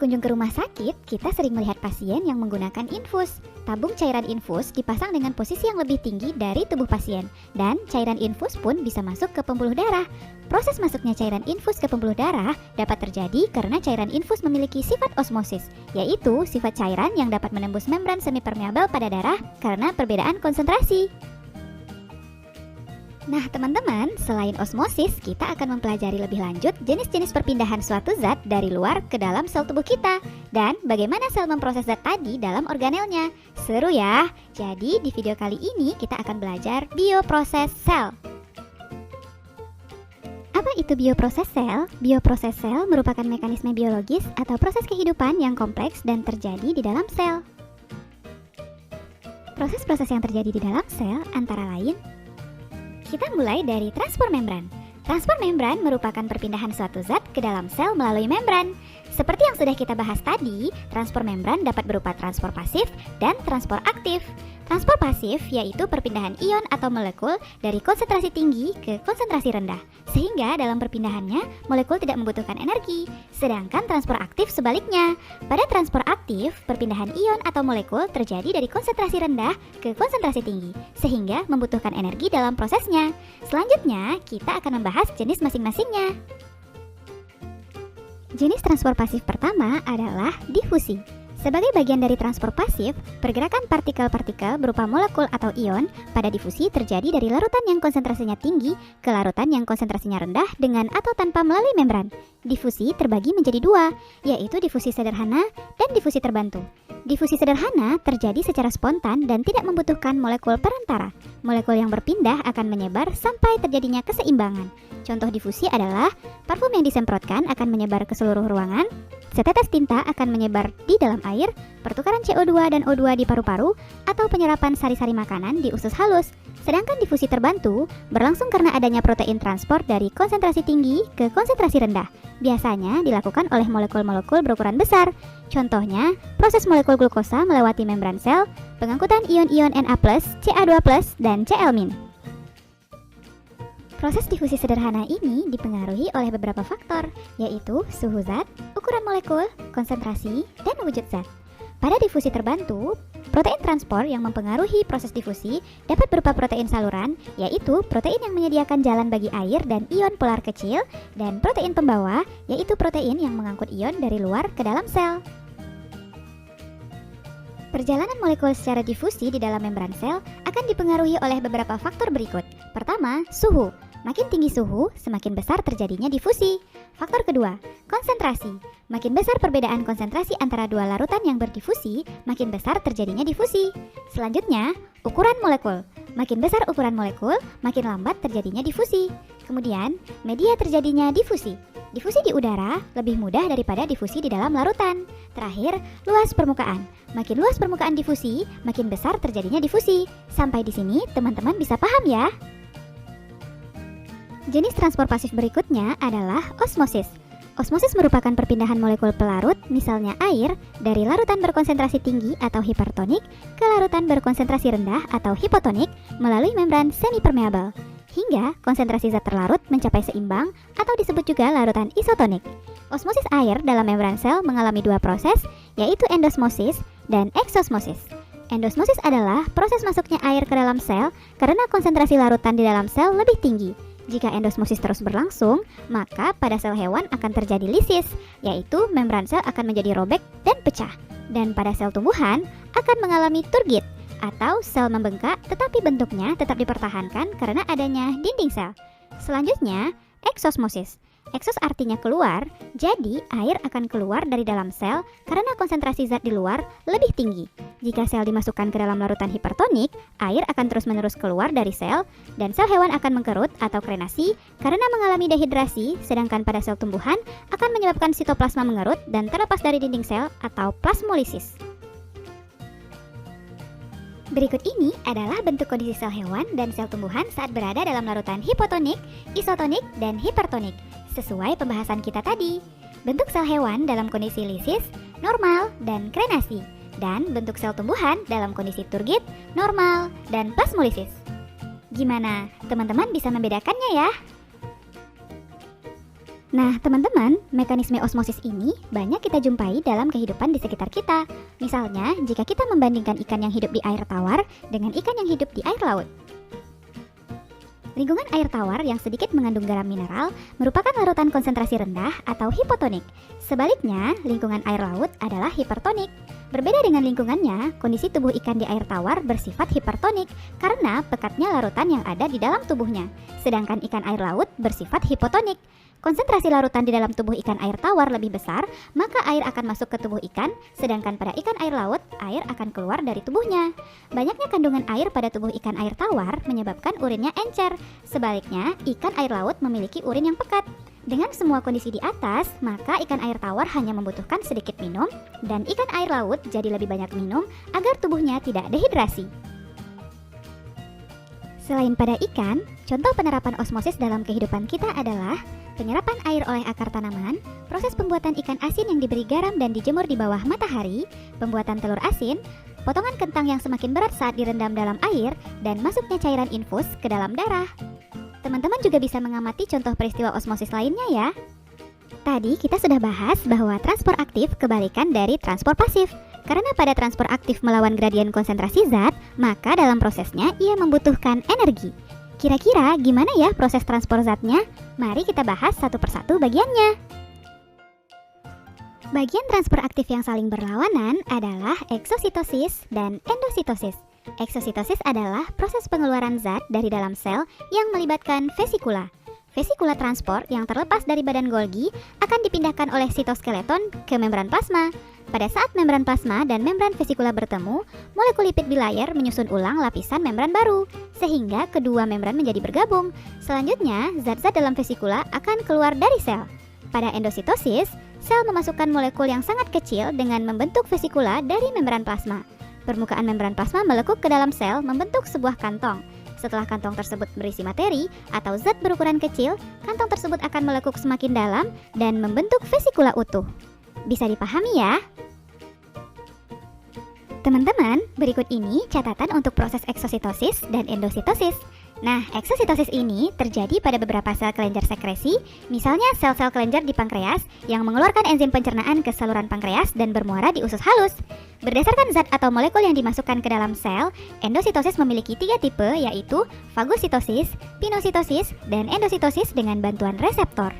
berkunjung ke rumah sakit, kita sering melihat pasien yang menggunakan infus. Tabung cairan infus dipasang dengan posisi yang lebih tinggi dari tubuh pasien, dan cairan infus pun bisa masuk ke pembuluh darah. Proses masuknya cairan infus ke pembuluh darah dapat terjadi karena cairan infus memiliki sifat osmosis, yaitu sifat cairan yang dapat menembus membran semipermeabel pada darah karena perbedaan konsentrasi. Nah teman-teman, selain osmosis, kita akan mempelajari lebih lanjut jenis-jenis perpindahan suatu zat dari luar ke dalam sel tubuh kita, dan bagaimana sel memproses zat tadi dalam organelnya. Seru ya? Jadi di video kali ini kita akan belajar bioproses sel. Apa itu bioproses sel? Bioproses sel merupakan mekanisme biologis atau proses kehidupan yang kompleks dan terjadi di dalam sel. Proses-proses yang terjadi di dalam sel antara lain, kita mulai dari transport membran. Transport membran merupakan perpindahan suatu zat ke dalam sel melalui membran. Seperti yang sudah kita bahas tadi, transport membran dapat berupa transport pasif dan transport aktif. Transport pasif yaitu perpindahan ion atau molekul dari konsentrasi tinggi ke konsentrasi rendah, sehingga dalam perpindahannya molekul tidak membutuhkan energi. Sedangkan transport aktif sebaliknya. Pada transport aktif, perpindahan ion atau molekul terjadi dari konsentrasi rendah ke konsentrasi tinggi, sehingga membutuhkan energi dalam prosesnya. Selanjutnya, kita akan membahas jenis masing-masingnya. Jenis transport pasif pertama adalah difusi. Sebagai bagian dari transport pasif, pergerakan partikel-partikel berupa molekul atau ion pada difusi terjadi dari larutan yang konsentrasinya tinggi ke larutan yang konsentrasinya rendah dengan atau tanpa melalui membran. Difusi terbagi menjadi dua, yaitu difusi sederhana dan difusi terbantu. Difusi sederhana terjadi secara spontan dan tidak membutuhkan molekul perantara. Molekul yang berpindah akan menyebar sampai terjadinya keseimbangan. Contoh difusi adalah parfum yang disemprotkan akan menyebar ke seluruh ruangan, setetes tinta akan menyebar di dalam air, pertukaran CO2 dan O2 di paru-paru, atau penyerapan sari-sari makanan di usus halus. Sedangkan difusi terbantu berlangsung karena adanya protein transport dari konsentrasi tinggi ke konsentrasi rendah. Biasanya dilakukan oleh molekul-molekul berukuran besar. Contohnya, proses molekul glukosa melewati membran sel, pengangkutan ion-ion Na+, Ca2+, dan Cl-. Proses difusi sederhana ini dipengaruhi oleh beberapa faktor, yaitu suhu zat, ukuran molekul, konsentrasi, dan wujud zat. Pada difusi terbantu, protein transport yang mempengaruhi proses difusi dapat berupa protein saluran, yaitu protein yang menyediakan jalan bagi air dan ion polar kecil, dan protein pembawa, yaitu protein yang mengangkut ion dari luar ke dalam sel. Perjalanan molekul secara difusi di dalam membran sel akan dipengaruhi oleh beberapa faktor berikut. Pertama, suhu. Makin tinggi suhu, semakin besar terjadinya difusi. Faktor kedua, konsentrasi. Makin besar perbedaan konsentrasi antara dua larutan yang berdifusi, makin besar terjadinya difusi. Selanjutnya, ukuran molekul. Makin besar ukuran molekul, makin lambat terjadinya difusi. Kemudian, media terjadinya difusi. Difusi di udara lebih mudah daripada difusi di dalam larutan. Terakhir, luas permukaan. Makin luas permukaan difusi, makin besar terjadinya difusi. Sampai di sini, teman-teman bisa paham ya? Jenis transport pasif berikutnya adalah osmosis. Osmosis merupakan perpindahan molekul pelarut, misalnya air, dari larutan berkonsentrasi tinggi atau hipertonik ke larutan berkonsentrasi rendah atau hipotonik melalui membran semipermeabel, hingga konsentrasi zat terlarut mencapai seimbang atau disebut juga larutan isotonik. Osmosis air dalam membran sel mengalami dua proses, yaitu endosmosis dan eksosmosis. Endosmosis adalah proses masuknya air ke dalam sel karena konsentrasi larutan di dalam sel lebih tinggi. Jika endosmosis terus berlangsung, maka pada sel hewan akan terjadi lisis, yaitu membran sel akan menjadi robek dan pecah. Dan pada sel tumbuhan akan mengalami turgid, atau sel membengkak tetapi bentuknya tetap dipertahankan karena adanya dinding sel. Selanjutnya, eksosmosis. Eksos artinya keluar, jadi air akan keluar dari dalam sel karena konsentrasi zat di luar lebih tinggi. Jika sel dimasukkan ke dalam larutan hipertonik, air akan terus-menerus keluar dari sel, dan sel hewan akan mengkerut atau krenasi karena mengalami dehidrasi, sedangkan pada sel tumbuhan akan menyebabkan sitoplasma mengerut dan terlepas dari dinding sel atau plasmolisis. Berikut ini adalah bentuk kondisi sel hewan dan sel tumbuhan saat berada dalam larutan hipotonik, isotonik, dan hipertonik, sesuai pembahasan kita tadi. Bentuk sel hewan dalam kondisi lisis, normal, dan krenasi, dan bentuk sel tumbuhan dalam kondisi turgid, normal, dan plasmolisis. Gimana? Teman-teman bisa membedakannya ya? Nah, teman-teman, mekanisme osmosis ini banyak kita jumpai dalam kehidupan di sekitar kita. Misalnya, jika kita membandingkan ikan yang hidup di air tawar dengan ikan yang hidup di air laut. Lingkungan air tawar yang sedikit mengandung garam mineral merupakan larutan konsentrasi rendah atau hipotonik. Sebaliknya, lingkungan air laut adalah hipertonik. Berbeda dengan lingkungannya, kondisi tubuh ikan di air tawar bersifat hipertonik karena pekatnya larutan yang ada di dalam tubuhnya. Sedangkan ikan air laut bersifat hipotonik. Konsentrasi larutan di dalam tubuh ikan air tawar lebih besar, maka air akan masuk ke tubuh ikan, sedangkan pada ikan air laut, air akan keluar dari tubuhnya. Banyaknya kandungan air pada tubuh ikan air tawar menyebabkan urinnya encer. Sebaliknya, ikan air laut memiliki urin yang pekat. Dengan semua kondisi di atas, maka ikan air tawar hanya membutuhkan sedikit minum, dan ikan air laut jadi lebih banyak minum agar tubuhnya tidak dehidrasi. Selain pada ikan, contoh penerapan osmosis dalam kehidupan kita adalah penyerapan air oleh akar tanaman, proses pembuatan ikan asin yang diberi garam dan dijemur di bawah matahari, pembuatan telur asin, potongan kentang yang semakin berat saat direndam dalam air, dan masuknya cairan infus ke dalam darah. Teman-teman juga bisa mengamati contoh peristiwa osmosis lainnya ya. Tadi kita sudah bahas bahwa transpor aktif kebalikan dari transpor pasif. Karena pada transpor aktif melawan gradien konsentrasi zat, maka dalam prosesnya ia membutuhkan energi. Kira-kira gimana ya proses transpor zatnya? Mari kita bahas satu persatu bagiannya. Bagian transpor aktif yang saling berlawanan adalah eksositosis dan endositosis. Eksositosis adalah proses pengeluaran zat dari dalam sel yang melibatkan vesikula. Vesikula transport yang terlepas dari badan Golgi akan dipindahkan oleh sitoskeleton ke membran plasma. Pada saat membran plasma dan membran vesikula bertemu, molekul lipid bilayer menyusun ulang lapisan membran baru, sehingga kedua membran menjadi bergabung. Selanjutnya, zat-zat dalam vesikula akan keluar dari sel. Pada endositosis, sel memasukkan molekul yang sangat kecil dengan membentuk vesikula dari membran plasma. Permukaan membran plasma melekuk ke dalam sel membentuk sebuah kantong. Setelah kantong tersebut berisi materi atau zat berukuran kecil, kantong tersebut akan melekuk semakin dalam dan membentuk vesikula utuh. Bisa dipahami ya? Teman-teman, berikut ini catatan untuk proses eksositosis dan endositosis. Nah, eksositosis ini terjadi pada beberapa sel kelenjar sekresi, misalnya sel-sel kelenjar di pankreas yang mengeluarkan enzim pencernaan ke saluran pankreas dan bermuara di usus halus. Berdasarkan zat atau molekul yang dimasukkan ke dalam sel, endositosis memiliki 3 tipe, yaitu fagositosis, pinositosis, dan endositosis dengan bantuan reseptor.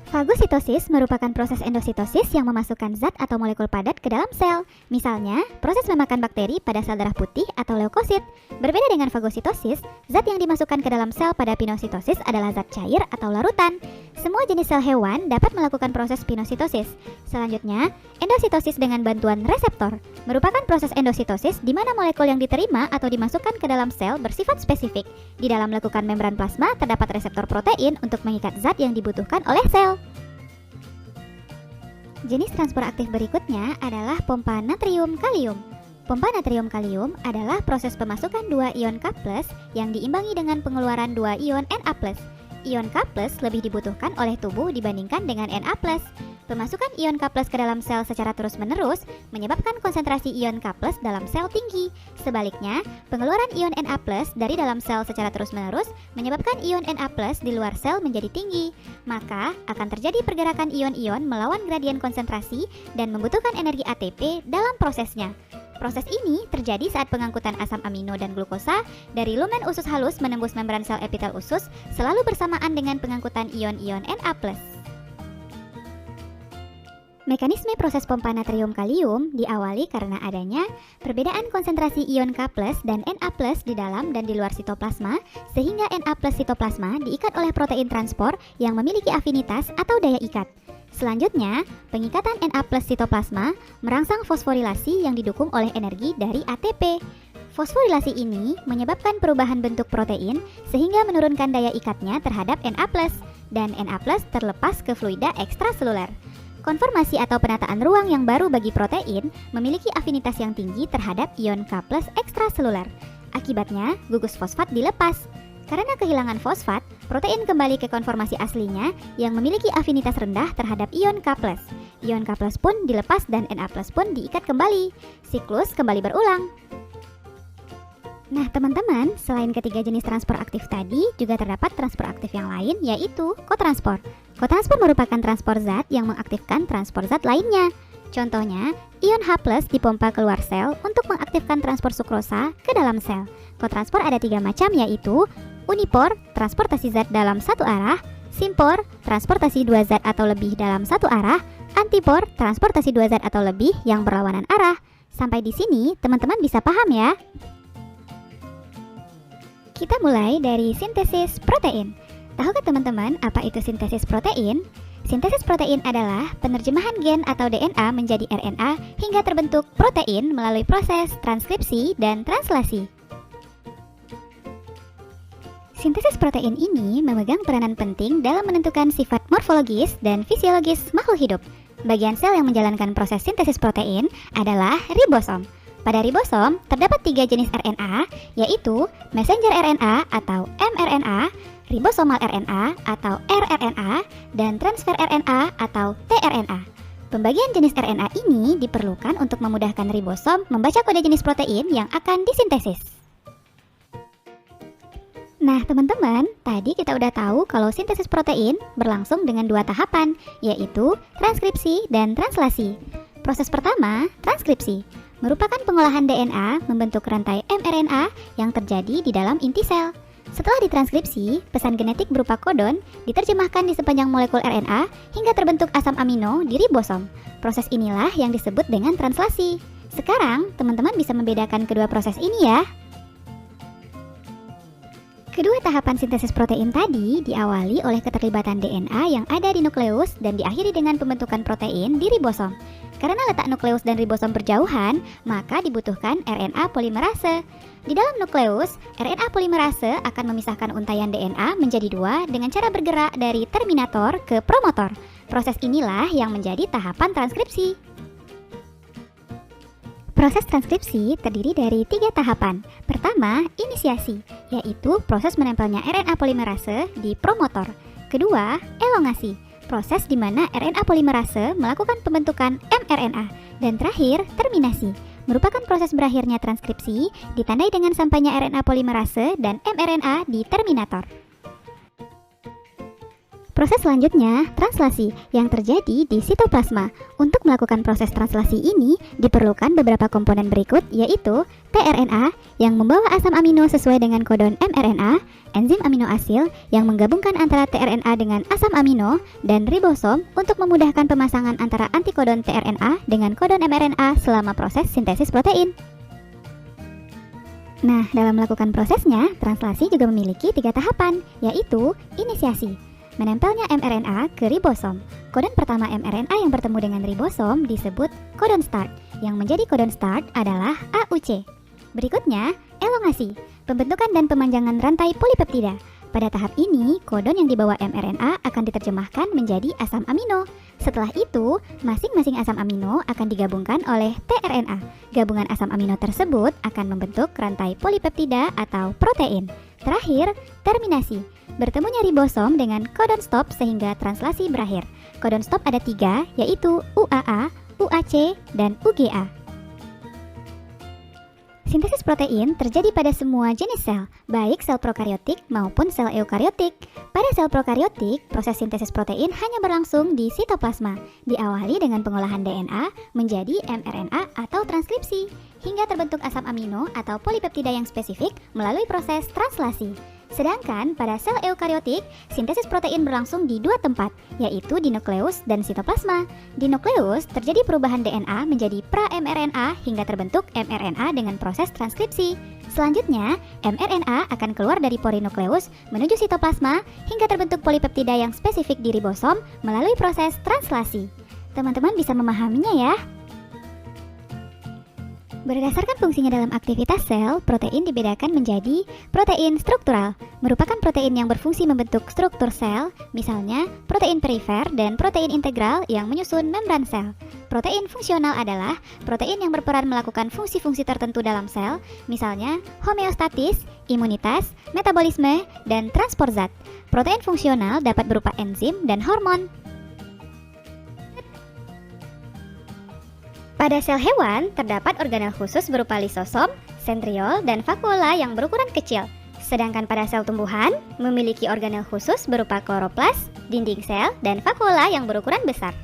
Fagositosis merupakan proses endositosis yang memasukkan zat atau molekul padat ke dalam sel. Misalnya, proses memakan bakteri pada sel darah putih atau leukosit. Berbeda dengan fagositosis, zat yang dimasukkan ke dalam sel pada pinositosis adalah zat cair atau larutan. Semua jenis sel hewan dapat melakukan proses pinositosis. Selanjutnya, endositosis dengan bantuan reseptor merupakan proses endositosis di mana molekul yang diterima atau dimasukkan ke dalam sel bersifat spesifik. Di dalam lekukan membran plasma terdapat reseptor protein untuk mengikat zat yang dibutuhkan oleh sel. Jenis transport aktif berikutnya adalah pompa natrium-kalium. Pompa natrium-kalium adalah proses pemasukan 2 ion K+ yang diimbangi dengan pengeluaran 2 ion Na+. Ion K+ lebih dibutuhkan oleh tubuh dibandingkan dengan Na+. Pemasukan ion K+ ke dalam sel secara terus-menerus menyebabkan konsentrasi ion K+ dalam sel tinggi. Sebaliknya, pengeluaran ion Na+ dari dalam sel secara terus-menerus menyebabkan ion Na+ di luar sel menjadi tinggi. Maka, akan terjadi pergerakan ion-ion melawan gradien konsentrasi dan membutuhkan energi ATP dalam prosesnya. Proses ini terjadi saat pengangkutan asam amino dan glukosa dari lumen usus halus menembus membran sel epitel usus selalu bersamaan dengan pengangkutan ion-ion Na+. Mekanisme proses pompa natrium-kalium diawali karena adanya perbedaan konsentrasi ion K+ dan Na+ di dalam dan di luar sitoplasma, sehingga Na+ sitoplasma diikat oleh protein transport yang memiliki afinitas atau daya ikat. Selanjutnya, pengikatan Na+ sitoplasma merangsang fosforilasi yang didukung oleh energi dari ATP. Fosforilasi ini menyebabkan perubahan bentuk protein sehingga menurunkan daya ikatnya terhadap Na+, dan Na+ terlepas ke fluida ekstraseluler. Konformasi atau penataan ruang yang baru bagi protein memiliki afinitas yang tinggi terhadap ion K+ ekstraseluler. Akibatnya, gugus fosfat dilepas. Karena kehilangan fosfat, protein kembali ke konformasi aslinya yang memiliki afinitas rendah terhadap ion K+. Ion K+ pun dilepas dan Na+ pun diikat kembali. Siklus kembali berulang. Nah, teman-teman, selain ketiga jenis transport aktif tadi, juga terdapat transport aktif yang lain, yaitu kotransport. Kotransport merupakan transport zat yang mengaktifkan transport zat lainnya. Contohnya, ion H+ dipompa keluar sel untuk mengaktifkan transport sukrosa ke dalam sel. Kotransport ada 3 macam, yaitu unipor, transportasi zat dalam satu arah, simpor, transportasi 2 zat atau lebih dalam satu arah, antipor, transportasi 2 zat atau lebih yang berlawanan arah. Sampai di sini, teman-teman bisa paham ya? Kita mulai dari sintesis protein. Tahukah teman-teman apa itu sintesis protein? Sintesis protein adalah penerjemahan gen atau DNA menjadi RNA hingga terbentuk protein melalui proses transkripsi dan translasi. Sintesis protein ini memegang peranan penting dalam menentukan sifat morfologis dan fisiologis makhluk hidup. Bagian sel yang menjalankan proses sintesis protein adalah ribosom. Pada ribosom, terdapat 3 jenis RNA, yaitu messenger RNA atau mRNA, ribosomal RNA atau rRNA, dan transfer RNA atau tRNA. Pembagian jenis RNA ini diperlukan untuk memudahkan ribosom membaca kode jenis protein yang akan disintesis. Nah, teman-teman, tadi kita udah tahu kalau sintesis protein berlangsung dengan 2 tahapan, yaitu transkripsi dan translasi. Proses pertama, transkripsi, merupakan pengolahan DNA membentuk rantai mRNA yang terjadi di dalam inti sel. Setelah ditranskripsi, pesan genetik berupa kodon diterjemahkan di sepanjang molekul RNA hingga terbentuk asam amino di ribosom. Proses inilah yang disebut dengan translasi. Sekarang, teman-teman bisa membedakan kedua proses ini ya. Kedua tahapan sintesis protein tadi diawali oleh keterlibatan DNA yang ada di nukleus dan diakhiri dengan pembentukan protein di ribosom. Karena letak nukleus dan ribosom berjauhan, maka dibutuhkan RNA polimerase. Di dalam nukleus, RNA polimerase akan memisahkan untaian DNA menjadi 2 dengan cara bergerak dari terminator ke promotor. Proses inilah yang menjadi tahapan transkripsi. Proses transkripsi terdiri dari 3 tahapan. Pertama, inisiasi, yaitu proses menempelnya RNA polimerase di promotor. Kedua, elongasi, proses di mana RNA polimerase melakukan pembentukan mRNA. Dan terakhir, terminasi, merupakan proses berakhirnya transkripsi ditandai dengan sampainya RNA polimerase dan mRNA di terminator. Proses selanjutnya, translasi, yang terjadi di sitoplasma. Untuk melakukan proses translasi ini, diperlukan beberapa komponen berikut, yaitu tRNA yang membawa asam amino sesuai dengan kodon mRNA, enzim aminoasil yang menggabungkan antara tRNA dengan asam amino, dan ribosom untuk memudahkan pemasangan antara antikodon tRNA dengan kodon mRNA selama proses sintesis protein. Nah, dalam melakukan prosesnya, translasi juga memiliki 3 tahapan, yaitu inisiasi, menempelnya mRNA ke ribosom. Kodon pertama mRNA yang bertemu dengan ribosom disebut kodon start. Yang menjadi kodon start adalah AUC. Berikutnya, elongasi, pembentukan dan pemanjangan rantai polipeptida. Pada tahap ini, kodon yang dibawa mRNA akan diterjemahkan menjadi asam amino. Setelah itu, masing-masing asam amino akan digabungkan oleh tRNA. Gabungan asam amino tersebut akan membentuk rantai polipeptida atau protein. Terakhir, terminasi, bertemunya ribosom dengan kodon stop sehingga translasi berakhir. Kodon stop ada 3, yaitu UAA, UAC, dan UGA. Sintesis protein terjadi pada semua jenis sel, baik sel prokariotik maupun sel eukariotik. Pada sel prokariotik, proses sintesis protein hanya berlangsung di sitoplasma, diawali dengan pengolahan DNA menjadi mRNA atau transkripsi, hingga terbentuk asam amino atau polipeptida yang spesifik melalui proses translasi. Sedangkan pada sel eukariotik, sintesis protein berlangsung di 2 tempat, yaitu di nukleus dan sitoplasma. Di nukleus, terjadi perubahan DNA menjadi pra-mRNA hingga terbentuk mRNA dengan proses transkripsi. Selanjutnya, mRNA akan keluar dari pori nukleus menuju sitoplasma hingga terbentuk polipeptida yang spesifik di ribosom melalui proses translasi. Teman-teman bisa memahaminya ya? Berdasarkan fungsinya dalam aktivitas sel, protein dibedakan menjadi protein struktural, merupakan protein yang berfungsi membentuk struktur sel, misalnya protein perifer dan protein integral yang menyusun membran sel. Protein fungsional adalah protein yang berperan melakukan fungsi-fungsi tertentu dalam sel, misalnya homeostatis, imunitas, metabolisme, dan transport zat. Protein fungsional dapat berupa enzim dan hormon. Pada sel hewan, terdapat organel khusus berupa lisosom, sentriol dan vakuola yang berukuran kecil. Sedangkan pada sel tumbuhan memiliki organel khusus berupa kloroplas, dinding sel, dan vakuola yang berukuran besar.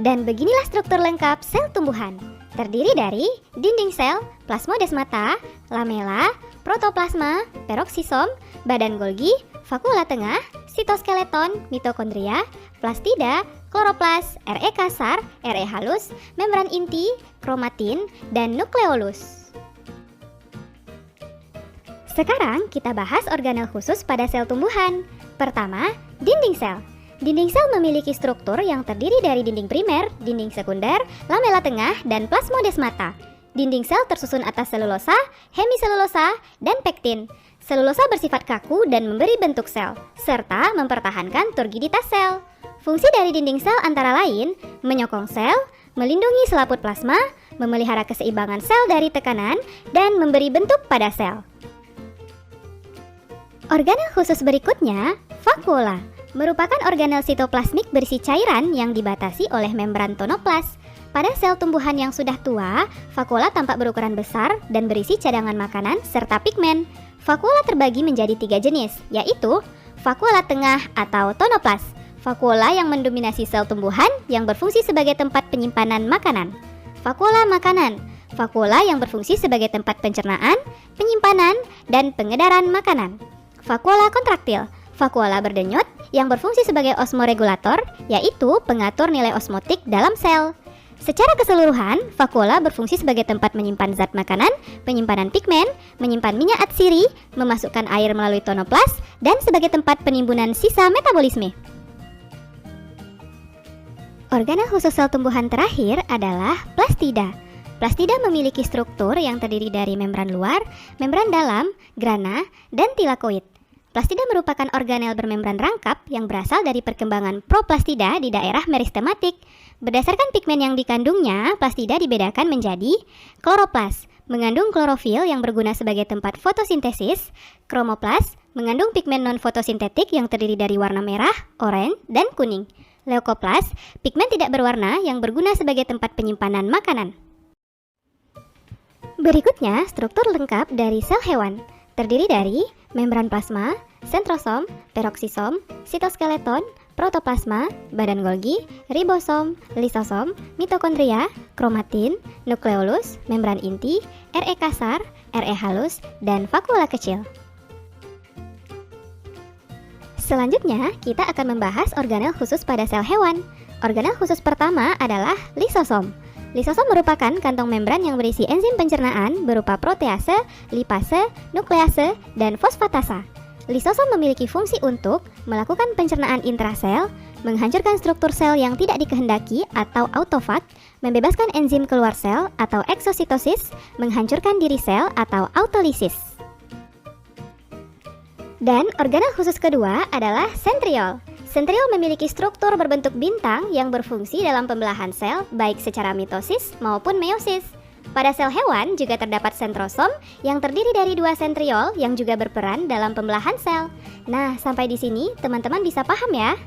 Dan beginilah struktur lengkap sel tumbuhan. Terdiri dari dinding sel, plasmodesmata, lamela, protoplasma, peroksisom, badan Golgi, vakuola tengah, sitoskeleton, mitokondria, plastida, kloroplas, RE kasar, RE halus, membran inti, kromatin, dan nukleolus. Sekarang kita bahas organel khusus pada sel tumbuhan. Pertama, dinding sel. Dinding sel memiliki struktur yang terdiri dari dinding primer, dinding sekunder, lamela tengah, dan plasmodesmata. Dinding sel tersusun atas selulosa, hemiselulosa, dan pektin. Selulosa bersifat kaku dan memberi bentuk sel, serta mempertahankan turgiditas sel. Fungsi dari dinding sel antara lain menyokong sel, melindungi selaput plasma, memelihara keseimbangan sel dari tekanan, dan memberi bentuk pada sel. Organel khusus berikutnya, vakuola, merupakan organel sitoplasmik berisi cairan yang dibatasi oleh membran tonoplas. Pada sel tumbuhan yang sudah tua, vakuola tampak berukuran besar dan berisi cadangan makanan serta pigmen. Vakuola terbagi menjadi 3 jenis, yaitu vakuola tengah atau tonoplas, vakuola yang mendominasi sel tumbuhan yang berfungsi sebagai tempat penyimpanan makanan, vakuola makanan, vakuola yang berfungsi sebagai tempat pencernaan, penyimpanan, dan pengedaran makanan, vakuola kontraktil, vakuola berdenyut yang berfungsi sebagai osmoregulator, yaitu pengatur nilai osmotik dalam sel. Secara keseluruhan, vakuola berfungsi sebagai tempat menyimpan zat makanan, penyimpanan pigmen, menyimpan minyak atsiri, memasukkan air melalui tonoplas, dan sebagai tempat penimbunan sisa metabolisme. Organel khusus sel tumbuhan terakhir adalah plastida. Plastida memiliki struktur yang terdiri dari membran luar, membran dalam, grana, dan tilakoid. Plastida merupakan organel bermembran rangkap yang berasal dari perkembangan proplastida di daerah meristematik. Berdasarkan pigmen yang dikandungnya, plastida dibedakan menjadi kloroplas, mengandung klorofil yang berguna sebagai tempat fotosintesis, kromoplas, mengandung pigmen non-fotosintetik yang terdiri dari warna merah, oranye, dan kuning, leukoplas, pigmen tidak berwarna yang berguna sebagai tempat penyimpanan makanan. Berikutnya, struktur lengkap dari sel hewan. Terdiri dari membran plasma, sentrosom, peroksisom, sitoskeleton, protoplasma, badan Golgi, ribosom, lisosom, mitokondria, kromatin, nukleolus, membran inti, RE kasar, RE halus, dan vakuola kecil. Selanjutnya, kita akan membahas organel khusus pada sel hewan. Organel khusus pertama adalah lisosom. Lisosom merupakan kantong membran yang berisi enzim pencernaan berupa protease, lipase, nuklease, dan fosfatasa. Lisosom memiliki fungsi untuk melakukan pencernaan intrasel, menghancurkan struktur sel yang tidak dikehendaki atau autofag, membebaskan enzim keluar sel atau eksositosis, menghancurkan diri sel atau autolisis. Dan organel khusus kedua adalah sentriol. Sentriol memiliki struktur berbentuk bintang yang berfungsi dalam pembelahan sel baik secara mitosis maupun meiosis. Pada sel hewan juga terdapat sentrosom yang terdiri dari 2 sentriol yang juga berperan dalam pembelahan sel. Nah, sampai di sini teman-teman bisa paham ya?